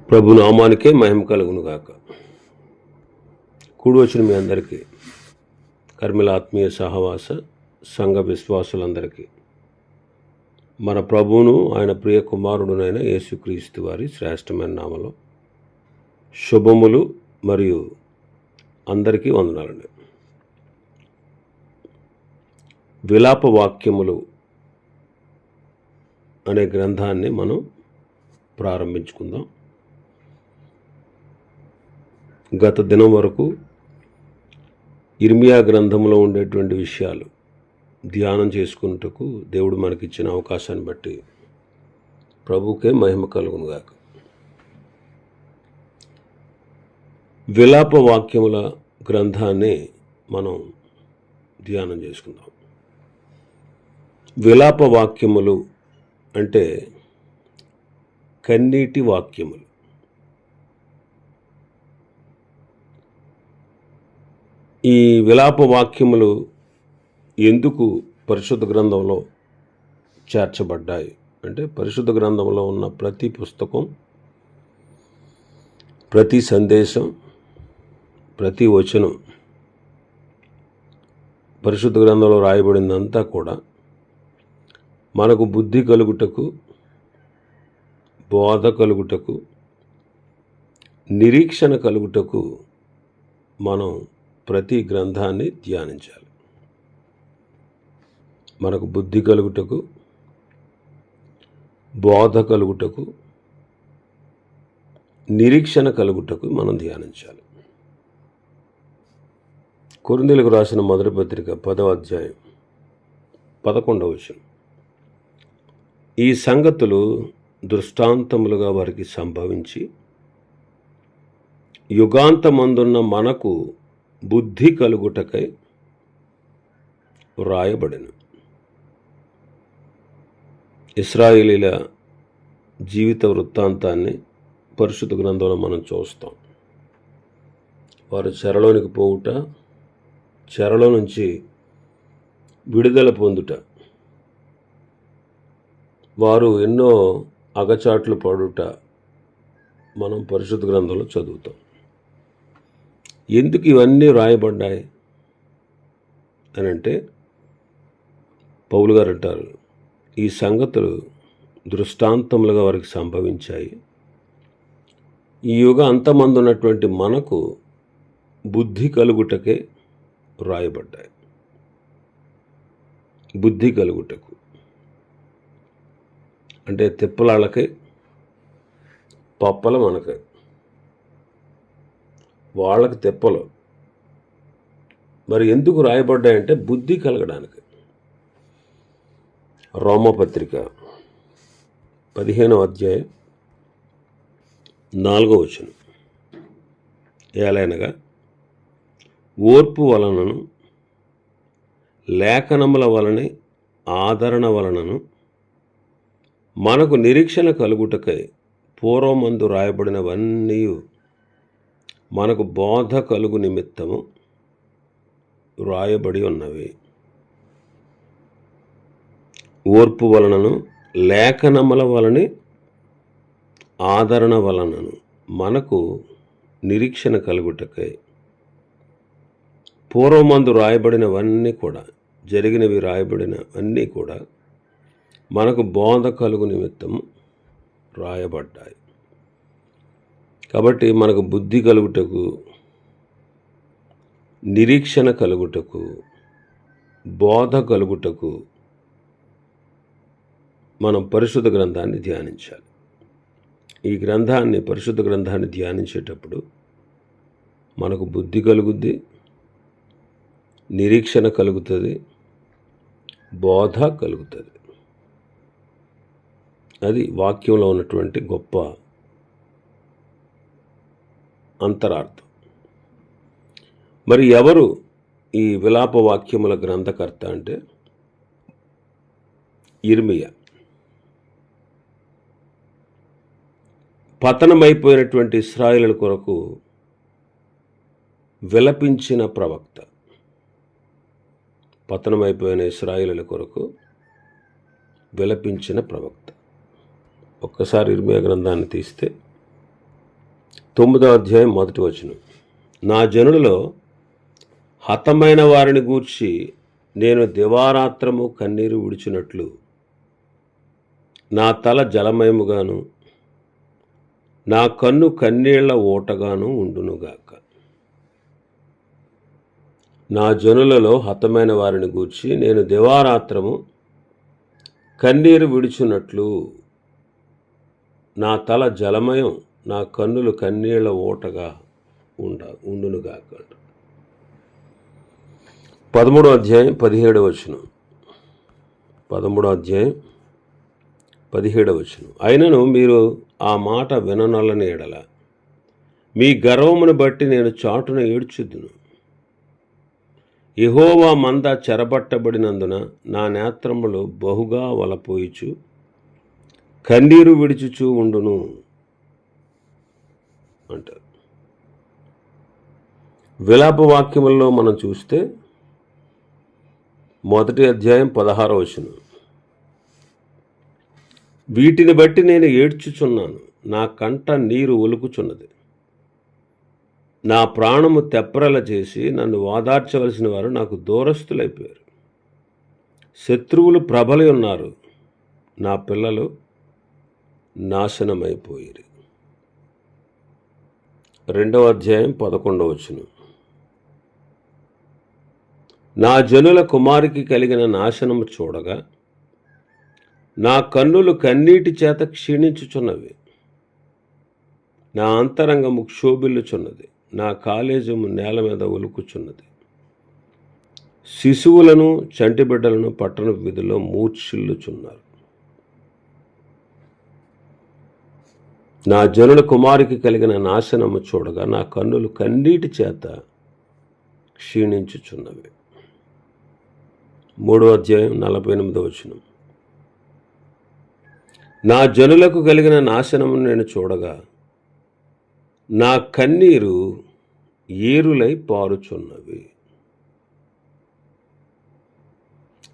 ప్రభు నామానికే మహిమ కలుగును గాక. కూడి వచ్చిన మీ అందరికీ, కర్మిల ఆత్మీయ సహవాస సంఘ విశ్వాసులందరికీ మన ప్రభువును ఆయన ప్రియ కుమారుడునైన యేసుక్రీస్తు వారి శ్రేష్టమైన నామలో శుభములు మరియు అందరికీ వందనాలండి. విలాప వాక్యములు అనే గ్రంథాన్ని మనం ప్రారంభించుకుందాం. గత దినం వరకు ఇర్మియా గ్రంథంలో ఉండేటువంటి విషయాలు ధ్యానం చేసుకున్నట్టుకు దేవుడు మనకిచ్చిన అవకాశాన్ని బట్టి ప్రభుకే మహిమ కలుగును గాక. విలాప వాక్యముల గ్రంథాన్ని మనం ధ్యానం చేసుకుందాం. విలాప వాక్యములు అంటే కన్నీటి వాక్యములు. ఈ విలాప వాక్యములు ఎందుకు పరిశుద్ధ గ్రంథంలో చేర్చబడ్డాయి అంటే, పరిశుద్ధ గ్రంథంలో ఉన్న ప్రతి పుస్తకం, ప్రతి సందేశం, ప్రతి వచనం, పరిశుద్ధ గ్రంథంలో రాయబడిందంతా కూడా మనకు బుద్ధి కలుగుటకు, బోధ కలుగుటకు, నిరీక్షణ కలుగుటకు మనం ప్రతి గ్రంథాన్ని ధ్యానించాలి. మనకు బుద్ధి కలుగుటకు, బోధ కలుగుటకు, నిరీక్షణ కలుగుటకు మనం ధ్యానించాలి. కొరింథీయులకు రాసిన మొదటి పత్రిక 10వ అధ్యాయం 11వ వచనం. ఈ సంగతులు దృష్టాంతములుగా వారికి సంభవించి యుగాంతమందున్న మనకు బుద్ధి కలుగుటకై వ్రాయబడెను. ఇశ్రాయేలీల జీవిత వృత్తాంతాన్ని పరిశుద్ధ గ్రంథంలో మనం చూస్తాం. వారు చెరలోనికి పోవుట, చెరలో నుంచి విడుదల పొందుట, వారు ఎన్నో అగచాట్లు పడుట మనం పరిశుద్ధ గ్రంథంలో చదువుతాం. ఎందుకు ఇవన్నీ రాయబడ్డాయి అని అంటే, పౌలు గారు అంటారు, ఈ సంగతులు దృష్టాంతములుగా వారికి సంభవించాయి. ఈ యుగ అంతమందు ఉన్నటువంటి మనకు బుద్ధి కలుగుటకే రాయబడ్డాయి. బుద్ధి కలుగుటకు అంటే తిప్పలాళ్ళకి, పప్పల మనకి, వాళ్ళకి తిప్పలు. మరి ఎందుకు రాయబడ్డాయంటే బుద్ధి కలగడానికి. రోమపత్రిక 15వ అధ్యాయం 4వ వచనం. ఏలైనగా ఓర్పు వలనను, లేఖనముల వలని, ఆదరణ వలనను మనకు నిరీక్షణ కలుగుటకై పూర్వమందు రాయబడినవన్నీ మనకు బోధ కలుగు నిమిత్తము వ్రాయబడి ఉన్నవి. ఓర్పు వలనను, లేఖనముల వలని, ఆదరణ వలనను మనకు నిరీక్షణ కలుగుటకై పూర్వమందు రాయబడినవన్నీ కూడా, జరిగినవి రాయబడినవన్నీ కూడా మనకు బోధ కలుగు నిమిత్తము రాయబడ్డాయి. కాబట్టి మనకు బుద్ధి కలుగుటకు, నిరీక్షణ కలుగుటకు, బోధ కలుగుటకు మనం పరిశుద్ధ గ్రంథాన్ని ధ్యానించాలి. ఈ గ్రంథాన్ని, పరిశుద్ధ గ్రంథాన్ని ధ్యానించేటప్పుడు మనకు బుద్ధి కలుగుద్ది, నిరీక్షణ కలుగుతుంది, బోధ కలుగుతుంది. అది వాక్యంలో ఉన్నటువంటి గొప్ప అంతరార్థం. మరి ఎవరు ఈ విలాప వాక్యముల గ్రంథకర్త అంటే, ఇర్మియా. పతనమైపోయినటువంటి ఇశ్రాయేలు కొరకు విలపించిన ప్రవక్త. పతనమైపోయిన ఇశ్రాయేలు కొరకు విలపించిన ప్రవక్త. ఒక్కసారి ఇర్మియా గ్రంథాన్ని తీస్తే 9వ అధ్యాయం 1వ వచనం. నా జనులలో హతమైన వారిని గూర్చి నేను దివారాత్రము కన్నీరు విడిచినట్లు నా తల జలమయముగాను నా కన్ను కన్నీళ్ల ఓటగాను ఉండునుగాక. నా జనులలో హతమైన వారిని గూర్చి నేను దివారాత్రము కన్నీరు విడిచినట్లు నా తల జలమయం నా కన్నులు కన్నీళ్ల ఓటగా ఉండునుగాక. 13వ అధ్యాయం 17వ వచనం. 13వ అధ్యాయం 17వ వచనం. అయినను మీరు ఆ మాట విననొల్లని ఎడల మీ గర్వమును బట్టి నేను చాటున ఏడ్చుదును. యెహోవా మంద చెరబట్టబడినందున నా నేత్రములు బహుగా వలపోయిచు కన్నీరు విడిచుచూ ఉండును అంటారు. విలాప వాక్యములలో మనం చూస్తే 1వ అధ్యాయం 16వ వచనం. వీటిని బట్టి నేను ఏడ్చుచున్నాను, నా కంట నీరు ఒలుకుచున్నది. నా ప్రాణము తెప్పరల చేసి నన్ను ఓదార్చవలసిన వారు నాకు దూరస్తులైపోయారు. శత్రువులు ప్రబలి ఉన్నారు, నా పిల్లలు నాశనమైపోయారు. 2వ అధ్యాయం 11వ వచనం. నా జనుల కుమారికి కలిగిన నాశనము చూడగా నా కన్నులు కన్నీటి చేత క్షీణించుచున్నవి. నా అంతరంగము క్షోభిల్లుచున్నది, నా కాలేజము నేల మీద ఒలుకుచున్నది. శిశువులను చంటిబిడ్డలను పట్టణ వీధిలో మూర్ఛిల్లుచున్నారు. నా జనుల కుమారికి కలిగిన నాశనము చూడగా నా కన్నులు కన్నీటి చేత క్షీణించుచున్నవి. 3వ అధ్యాయం 48వ వచనం. నా జనులకు కలిగిన నాశనము నేను చూడగా నా కన్నీరు ఏరులై పారుచున్నవి.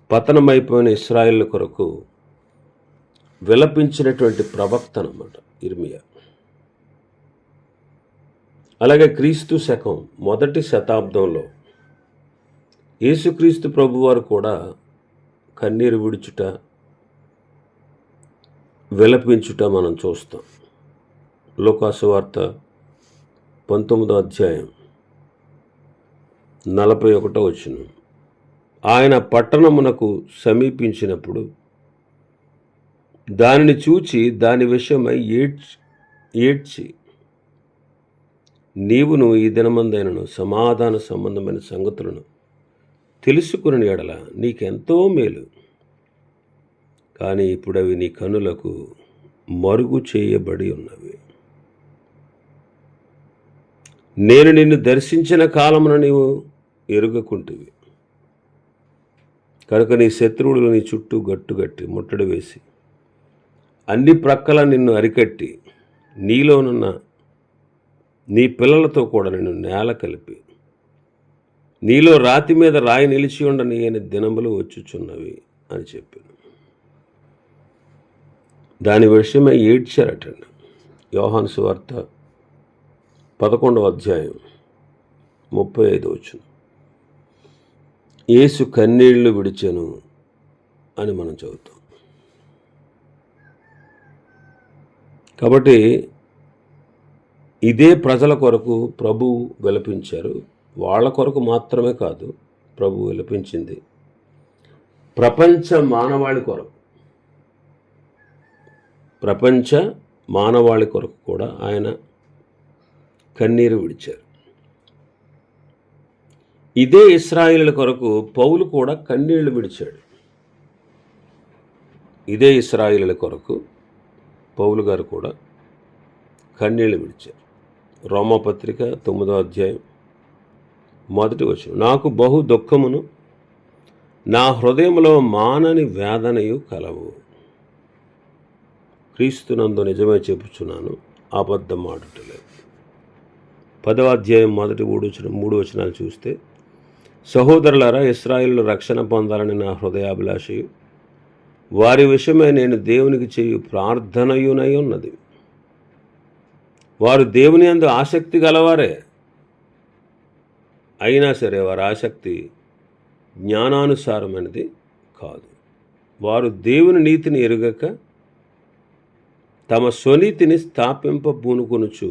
పతనమైపోయిన ఇశ్రాయేలు కొరకు విలపించినటువంటి ప్రవక్త అన్నమాట ఇర్మియా. అలాగే క్రీస్తు శకం 1వ శతాబ్దంలో యేసుక్రీస్తు ప్రభువారు కూడా కన్నీరు విడుచుట, విలపించుట మనం చూస్తాం. లూకాసు వార్త 19వ అధ్యాయం 41వ వచనం. ఆయన పట్టణమునకు సమీపించినప్పుడు దానిని చూచి దాని విషయమై ఏడ్చి నీవును ఈ దినమందైనను సమాధాన సంబంధమైన సంగతులను తెలుసుకుని ఎడల నీకెంతో మేలు, కానీ ఇప్పుడు అవి నీ కనులకు మరుగు చేయబడి ఉన్నవి. నేను నిన్ను దర్శించిన కాలమున నీవు ఎరుగకుంటివి కనుక నీ శత్రువులు నీ చుట్టూ గట్టుగట్టి ముట్టడి వేసి అన్ని ప్రక్కల నిన్ను అరికట్టి నీలోనున్న నీ పిల్లలతో కూడా నిన్ను నేల కలిపి నీలో రాతి మీద రాయి నిలిచి ఉండని దినములు వచ్చుచున్నవి అని చెప్పాను. దాని విషయమై ఏడ్చారటండి. యోహాను సువార్త 11వ అధ్యాయం 35వ వచనం. యేసు కన్నీళ్లు విడిచెను అని మనం చదువుతాం. కాబట్టి ఇదే ప్రజల కొరకు ప్రభు విలపించారు. వాళ్ళ కొరకు మాత్రమే కాదు, ప్రభు విలపించింది ప్రపంచ మానవాళి కొరకు. ప్రపంచ మానవాళి కొరకు కూడా ఆయన కన్నీరు విడిచారు. ఇదే ఇశ్రాయేలు కొరకు పౌలు కూడా కన్నీళ్లు విడిచాడు. ఇదే ఇశ్రాయేలు కొరకు పౌలు గారు కూడా కన్నీళ్లు విడిచారు. రోమాపత్రిక 9వ అధ్యాయం 1వ వచనం. నాకు బహు దుఃఖమును నా హృదయంలో మానని వేదనయు కలవు. క్రీస్తునందు నిజమే చెప్పుచున్నాను, అబద్ధం ఆడుటలేదు. 10వ అధ్యాయం 3 వచనాలు చూస్తే, సహోదరులారా, ఇశ్రాయేలు రక్షణ పొందాలని నా హృదయాభిలాషయు వారి విషయమై నేను దేవునికి చేయు ప్రార్థనయునై ఉన్నది. వారు దేవుని యందు ఆసక్తి గలవారే, అయినా సరే వారి ఆసక్తి జ్ఞానానుసారమైనది కాదు. వారు దేవుని నీతిని ఎరుగక తమ స్వనీతిని స్థాపింపబూనుకొనుచు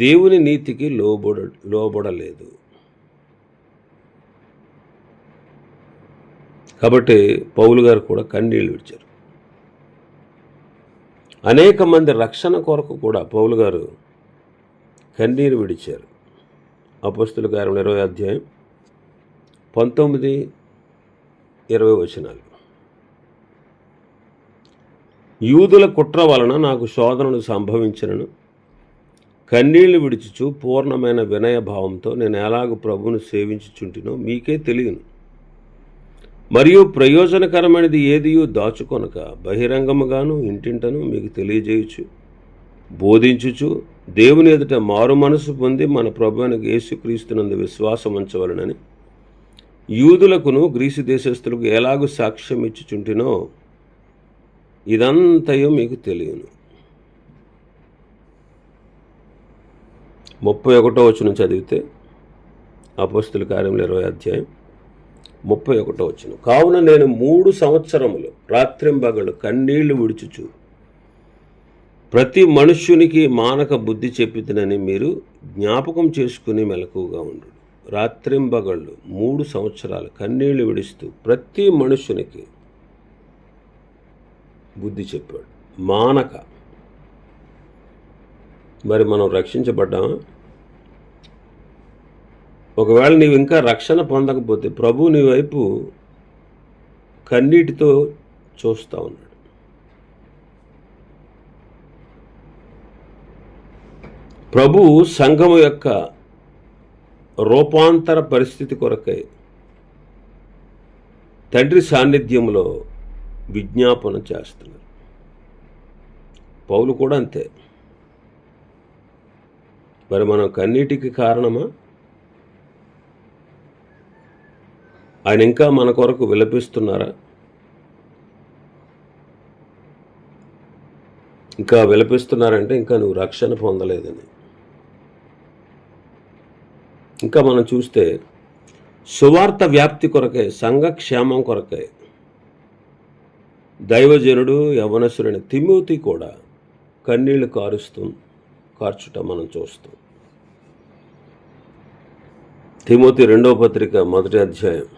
దేవుని నీతికి లోబడలేదు. కాబట్టి పౌలు గారు కూడా కన్నీళ్ళు విడిచారు. అనేక మంది రక్షణ కొరకు కూడా పౌలు గారు కన్నీరు విడిచారు. అపోస్తుల కార్యం 20 అధ్యాయం 19-20 వచనాలు. యూదుల కుట్ర వలన నాకు శోధనలు సంభవించినను కన్నీళ్లు విడిచుచు పూర్ణమైన వినయభావంతో నేను ఎలాగ ప్రభువును సేవించుచుంటినో మీకే తెలియను. మరియు ప్రయోజనకరమైనది ఏదియూ దాచుకొనక బహిరంగముగాను ఇంటింటను మీకు తెలియజేయుచు బోధించుచు దేవుని ఎదుట మారు మనసు పొంది మన ప్రభువైన యేసుక్రీస్తునందు విశ్వాసం ఉంచవలనని యూదులకును గ్రీసు దేశస్థులకు ఎలాగూ సాక్ష్యం ఇచ్చుచుంటినో ఇదంతయో మీకు తెలియను. 31వ వచనం చదివితే అపోస్తుల కార్యములు 20 అధ్యాయం 31వ వచనం. కావున నేను 3 సంవత్సరములు రాత్రింబగళ్ళు కన్నీళ్లు విడుచుచు ప్రతి మనుష్యునికి మానక బుద్ధి చెప్పితినని మీరు జ్ఞాపకం చేసుకుని మెలకువగా ఉండు. రాత్రింబగళ్ళు 3 సంవత్సరాలు కన్నీళ్లు విడుస్తూ ప్రతి మనుష్యునికి బుద్ధి చెప్పాడు, మానక. మరి మనం రక్షించబడ్డామా? ఒకవేళ నీవు ఇంకా రక్షణ పొందకపోతే ప్రభు నీ వైపు కన్నీటితో చూస్తూ ఉన్నాడు. ప్రభు సంఘము యొక్క రూపాంతర పరిస్థితి కొరకై తండ్రి సాన్నిధ్యంలో విజ్ఞాపన చేస్తున్నారు. పౌలు కూడా అంతే. మరి మనం కన్నీటికి కారణమా? ఆయన ఇంకా మన కొరకు విలపిస్తున్నారా? ఇంకా విలపిస్తున్నారంటే ఇంకా నువ్వు రక్షణ పొందలేదని. ఇంకా మనం చూస్తే సువార్త వ్యాప్తి కొరకై, సంఘ క్షేమం కొరకై దైవజనుడు యవనసుడైన తిమోతి కూడా కన్నీళ్లు కార్చుట మనం చూస్తాం. తిమోతి 2వ పత్రిక 1వ అధ్యాయం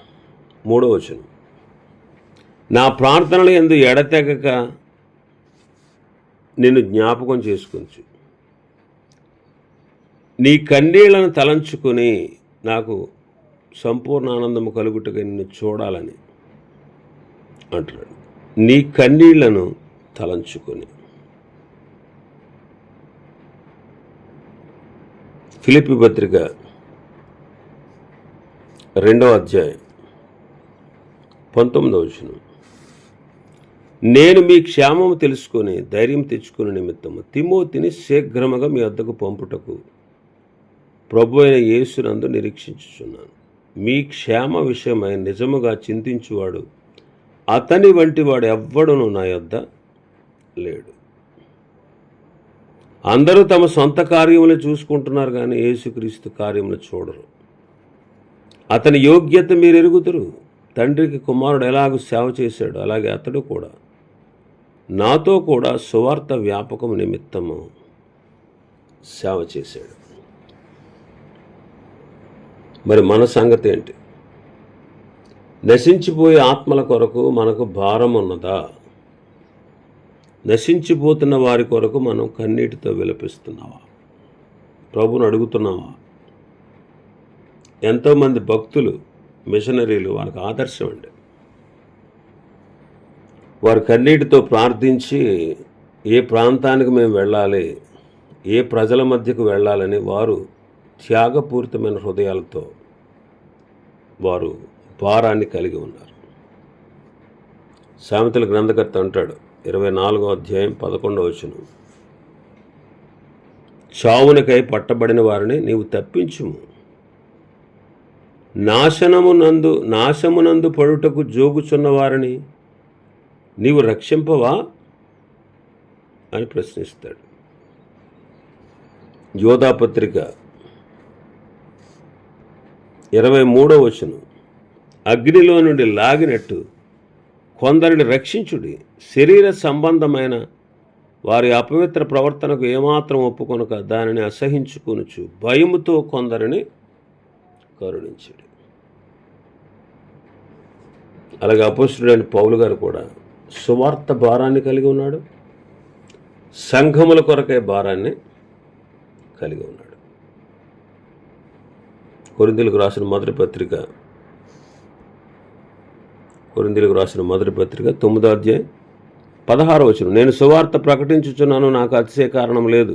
3వ వచనం. నా ప్రార్థనల యందు ఎడతెగక నిన్ను జ్ఞాపకం చేసుకొంచు, నీ కన్నీళ్లను తలంచుకొని నాకు సంపూర్ణ ఆనందము కలుగుటగా నిన్ను చూడాలని అంటున్నాడు. నీ కన్నీళ్లను తలంచుకొని. ఫిలిప్పీ పత్రిక 2వ అధ్యాయం 19వ వచనం. నేను మీ క్షేమము తెలుసుకొని ధైర్యం తెచ్చుకునే నిమిత్తము తిమోతిని శీఘ్రముగా మీ వద్దకు పంపుటకు ప్రభు అయిన యేసునందు నిరీక్షించుచున్నాను. మీ క్షేమ విషయమై నిజముగా చింతించువాడు అతని వంటి వాడు ఎవ్వడును నా యొద్ద లేడు. అందరూ తమ సొంత కార్యములు చూసుకుంటున్నారు కానీ యేసుక్రీస్తు కార్యములు చూడరు. అతని యోగ్యత మీరు ఎరుగుదురు. తండ్రికి కుమారుడు ఎలాగూ సేవ చేశాడు అలాగే అతడు కూడా నాతో కూడా సువార్త వ్యాపకం నిమిత్తము సేవ చేశాడు. మరి మన సంగతి ఏంటి? నశించిపోయే ఆత్మల కొరకు మనకు భారం ఉన్నదా? నశించిపోతున్న వారి కొరకు మనం కన్నీటితో విలపిస్తున్నావా? ప్రభువును అడుగుతున్నావా? ఎంతోమంది భక్తులు, మిషనరీలు వారికి ఆదర్శం అండి. వారు కన్నీటితో ప్రార్థించి ఏ ప్రాంతానికి మేము వెళ్ళాలి, ఏ ప్రజల మధ్యకు వెళ్ళాలని వారు త్యాగపూరితమైన హృదయాలతో వారు భారాన్ని కలిగి ఉన్నారు. సామెతల గ్రంథకర్త అంటాడు 24వ అధ్యాయం 11వ వచనం. చావునికై పట్టబడిన వారిని నీవు తప్పించుము, నాశమునందు పడుటకు జోగుచున్న వారిని నీవు రక్షింపవా అని ప్రశ్నిస్తాడు. యోధాపత్రిక 23వ వచనం, అగ్నిలో నుండి లాగినట్టు కొందరిని రక్షించుడి, శరీర సంబంధమైన వారి అపవిత్ర ప్రవర్తనకు ఏమాత్రం ఒప్పుకొనక దానిని అసహించుకొనుచు భయముతో కొందరిని కరుణించుడి. అలాగే అపోస్తలుడైన పౌలు గారు కూడా సువార్త భారాన్ని కలిగి ఉన్నాడు, సంఘముల కొరకే భారాన్ని కలిగి ఉన్నాడు. కొరింథీయులకు రాసిన మొదటి పత్రిక 9వ అధ్యాయం 16వ వచనం, నేను సువార్త ప్రకటించుచున్నాను, నాకు అతిశయ కారణం లేదు.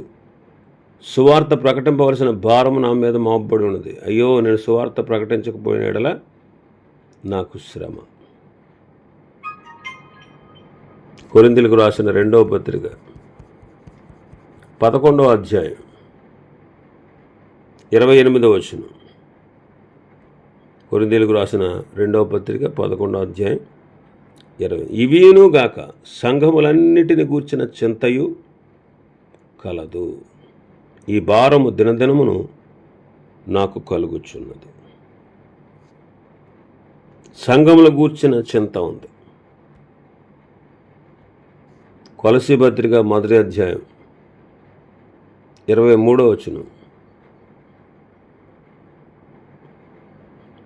సువార్త ప్రకటింపవలసిన భారము నా మీద మోపబడి ఉన్నది. అయ్యో, నేను సువార్త ప్రకటించకపోయిన యెడల నాకు శ్రమ. కొరింథీయులకు రాసిన 2వ పత్రిక 11వ అధ్యాయం 28వ వచనం. కొరింథీయులకు రాసిన 2వ పత్రిక 11వ అధ్యాయం 20. ఇవియును గాక సంఘములన్నిటిని గూర్చిన చింతయు కలదు, ఈ భారము దినదినమును నాకు కలుగుచున్నది. సంఘముల గూర్చిన చింత ఉంది. కొలసీ పత్రిక 1వ అధ్యాయం 23వ వచనం,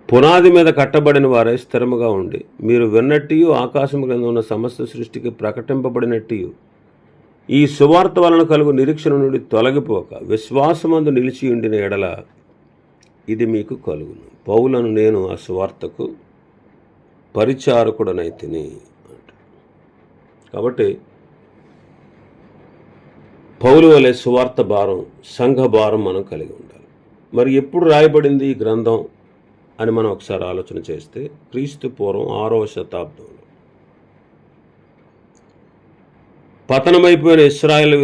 పునాది మీద కట్టబడిన వారే స్థిరముగా ఉండి మీరు విన్నట్టు ఆకాశము క్రింద ఉన్న సమస్త సృష్టికి ప్రకటింపబడినట్టు ఈ సువార్త వలన కలుగు నిరీక్షణ నుండి తొలగిపోక విశ్వాసమందు నిలిచి ఉండిన ఎడల ఇది మీకు కలుగును. పౌలను నేను ఆ సువార్తకు పరిచారకుడనైతిని అంట. కాబట్టి పౌలు వలె సువార్త భారం, సంఘ భారం మనం కలిగి ఉండాలి. మరి ఎప్పుడు రాయబడింది ఈ గ్రంథం అని మనం ఒకసారి ఆలోచన చేస్తే క్రీస్తు పూర్వం 6వ శతాబ్దంలో పతనమైపోయిన ఇశ్రాయేలు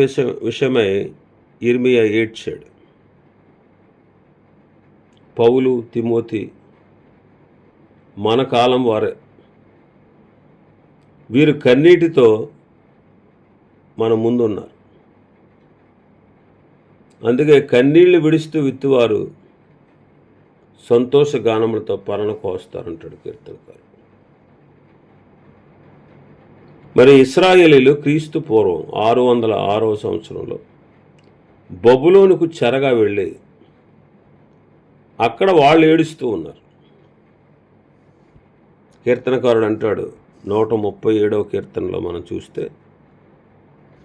విషయమై యిర్మీయా ఏడ్చాడు. పౌలు, తిమోతి మన కాలం వారే. వీరు కన్నీటితో మన ముందున్నారు. అందుకే కన్నీళ్లు విడుస్తూ విత్తువారు సంతోష గానములతో పరణ కోస్తారంటాడు కీర్తనకారు. మరి ఇశ్రాయేలీలు క్రీస్తు పూర్వం 606వ సంవత్సరంలో బబులోనుకు చెరగా వెళ్ళి అక్కడ వాళ్ళు ఏడుస్తూ ఉన్నారు. కీర్తనకారుడు అంటాడు 137వ కీర్తనలో మనం చూస్తే,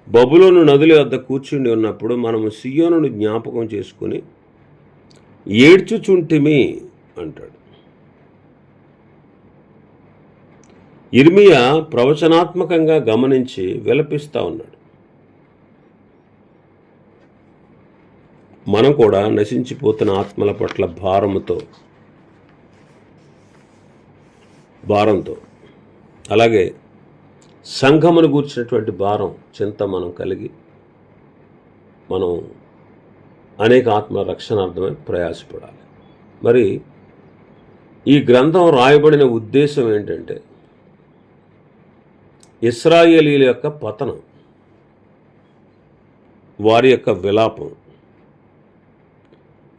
బబులోను నదుల వద్ద కూర్చుండి ఉన్నప్పుడు మనము సియోనును జ్ఞాపకం చేసుకుని ఏడ్చుచుంటిమి అంటాడు. యిర్మీయా ప్రవచనాత్మకంగా గమనించి విలపిస్తూ ఉన్నాడు. మనం కూడా నశించిపోతున్న ఆత్మల పట్ల భారంతో అలాగే సంఘమును గూర్చినటువంటి భారం, చింత మనం కలిగి మనం అనేక ఆత్మల రక్షణార్థమై ప్రయాసపడాలి. మరి ఈ గ్రంథం రాయబడిన ఉద్దేశం ఏంటంటే ఇశ్రాయేలీల యొక్క పతనం, వారి యొక్క విలాపం.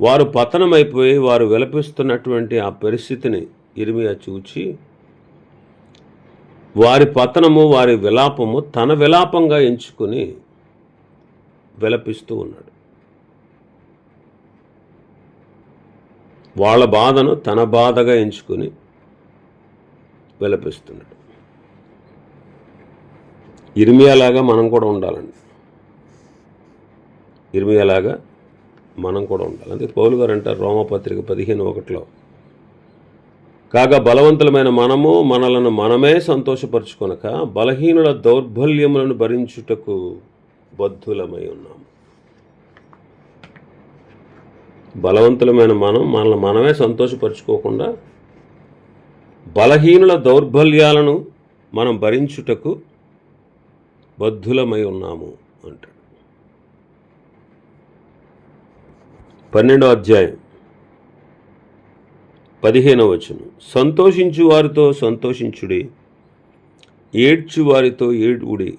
వారు పతనమైపోయి వారు విలపిస్తున్నటువంటి ఆ పరిస్థితిని యిర్మీయా చూచి వారి పతనము, వారి విలాపము తన విలాపంగా ఎంచుకుని విలపిస్తూ ఉన్నాడు. వాళ్ళ బాధను తన బాధగా ఎంచుకుని విలపిస్తున్నాడు. యిర్మీయాలాగా మనం కూడా ఉండాలండి. యిర్మీయాలాగా మనం కూడా ఉండాలి. అందుకే పౌలు గారు అంటారు రోమపత్రిక 15:1, కాగా బలవంతులమైన మనము మనలను మనమే సంతోషపరచుకొనక బలహీనుల దౌర్బల్యములను భరించుటకు బద్ధులమై ఉన్నాము. బలవంతులమైన మనల్ని మనమే సంతోషపరచుకోకుండా బలహీనుల దౌర్బల్యాలను మనం భరించుటకు బద్ధులమై ఉన్నాము అంటాడు. 12వ అధ్యాయం 15వ వచనం, సంతోషించు వారితో సంతోషించుడి, ఏడ్చు వారితో ఏడుడి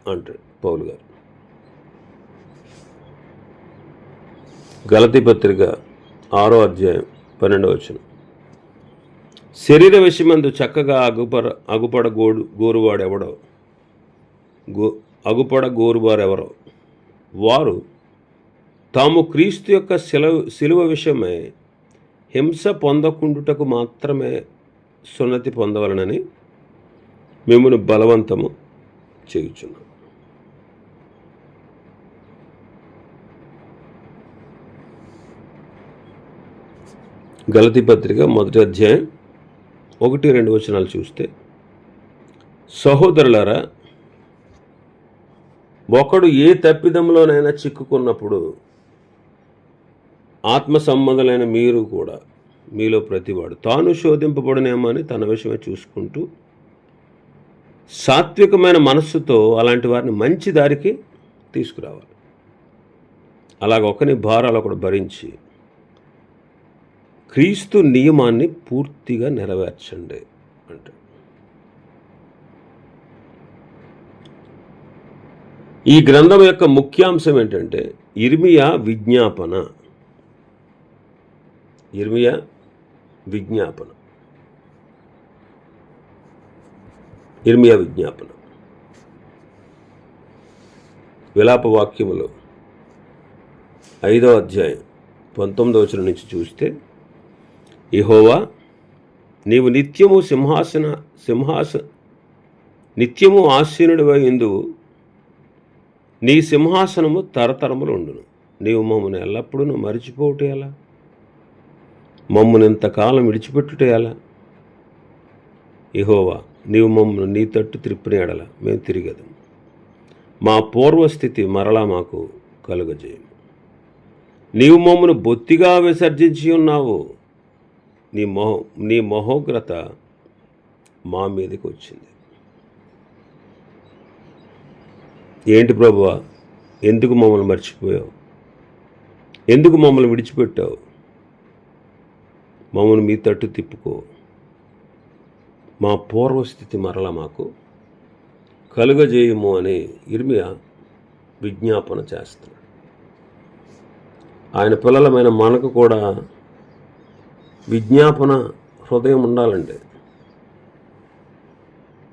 అంటాడు పౌలు గారు. గలతీ పత్రిక 6వ అధ్యాయం 12వ వచనం. శరీర విషయమందు చక్కగా అగుపడ గోరువారెవరో వారు తాము క్రీస్తు యొక్క శిలువ విషయమై హింస పొందకుండుటకు మాత్రమే సున్నతి పొందవలనని మిమ్మును బలవంతము చేయుచున్నాం. గలతీ పత్రిక 1వ అధ్యాయం 1-2 వచనాలు చూస్తే, సహోదరులారా, ఒకడు ఏ తప్పిదంలోనైనా చిక్కుకున్నప్పుడు ఆత్మ సంబంధులైన మీరు కూడా మీలో ప్రతివాడు తాను శోధింపబడనేమో అని తన విషయమే చూసుకుంటూ సాత్వికమైన మనస్సుతో అలాంటి వారిని మంచి దారికి తీసుకురావాలి. అలాగ ఒకని భారాలు ఒకడు భరించి క్రీస్తు నియమాన్ని పూర్తిగా నెరవేర్చండి అంటే. ఈ గ్రంథం యొక్క ముఖ్యాంశం ఏంటంటే ఇర్మియా విజ్ఞాపన. విలాప వాక్యములు 5వ అధ్యాయం 19వ వచనం నుంచి చూస్తే, యెహోవా, నీవు నిత్యము ఆసీనుడివై ఉందువు, నీ సింహాసనము తరతరములు ఉండును. నీవు మమ్మల్ని ఎల్లప్పుడూ మరిచిపోవుట ఎలా? మమ్మల్ని ఇంతకాలం విడిచిపెట్టుట ఎలా? యెహోవా, నీవు మమ్మల్ని నీ తట్టు త్రిప్పిన ఎడల మేము తిరిగేదము. మా పూర్వస్థితి మరలా మాకు కలుగజేయము. నీవు మమ్మల్ని బొత్తిగా విసర్జించి ఉన్నావు. నీ మహోగ్రత మా మీదకి వచ్చింది. ఏంటి ప్రభువా, ఎందుకు మమ్మల్ని మర్చిపోయావు? ఎందుకు మమ్మల్ని విడిచిపెట్టావు? మమ్మల్ని మీ తట్టు తిప్పుకో. మా పూర్వస్థితి మరలా మాకు కలుగజేయము అని ఇర్మియా విజ్ఞాపన చేస్తున్నాడు. ఆయన పిల్లలమైన మనకు కూడా విజ్ఞాపన హృదయం ఉండాలండి.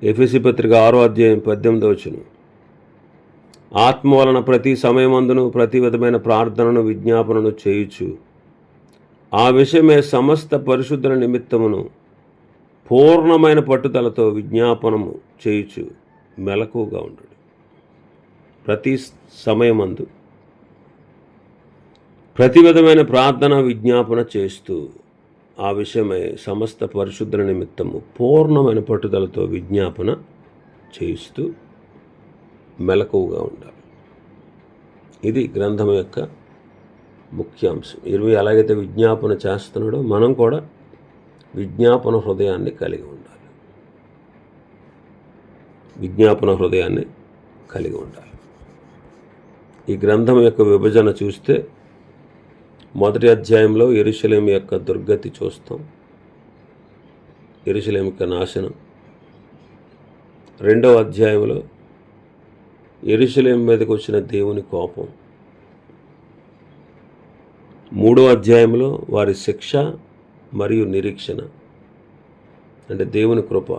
ఎఫెసీ పత్రిక 6వ అధ్యాయం 18వ వచనం, ఆత్మ వలన ప్రతి సమయమందును ప్రతి విధమైన ప్రార్థనను విజ్ఞాపనను చేయుచు ఆ విషయమే సమస్త పరిశుద్ధుల నిమిత్తమును పూర్ణమైన పట్టుదలతో విజ్ఞాపనము చేయుచు మెలకువగా ఉండడు. ప్రతి సమయమందు ప్రతి విధమైన ప్రార్థన విజ్ఞాపన చేస్తూ ఆ విషయమై సమస్త పరిశుద్ధుల నిమిత్తము పూర్ణమైన పట్టుదలతో విజ్ఞాపన చేయిస్తూ మెలకువగా ఉండాలి. ఇది గ్రంథం యొక్క ముఖ్యాంశం. ఇరవై ఎలాగైతే విజ్ఞాపన చేస్తున్నాడో మనం కూడా విజ్ఞాపన హృదయాన్ని కలిగి ఉండాలి. ఈ గ్రంథం యొక్క విభజన చూస్తే మొదటి అధ్యాయంలో యెరూషలేము యొక్క దుర్గతి చూస్తాం, యెరూషలేము యొక్క నాశనం. 2వ అధ్యాయంలో యెరూషలేము మీదకి వచ్చిన దేవుని కోపం. 3వ అధ్యాయంలో వారి శిక్ష మరియు నిరీక్షణ, అంటే దేవుని కృప.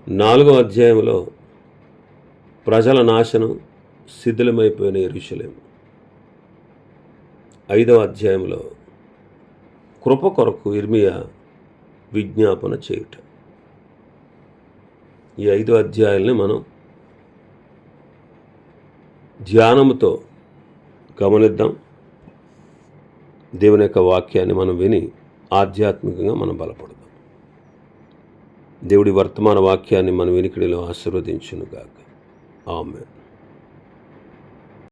4వ అధ్యాయంలో ప్రజల నాశనం, శిథిలమైపోయిన యెరూషలేము. 5వ అధ్యాయంలో కృప కొరకు ఇర్మియా విజ్ఞాపన చేయుట. ఈ 5 అధ్యాయాలని మనం ధ్యానముతో గమనిద్దాం. దేవుని యొక్క వాక్యాన్ని మనం విని ఆధ్యాత్మికంగా మనం బలపడదాం. దేవుడి వర్తమాన వాక్యాన్ని మన వినికిడిలో ఆశీర్వదించునుగాక. ఆమేన్.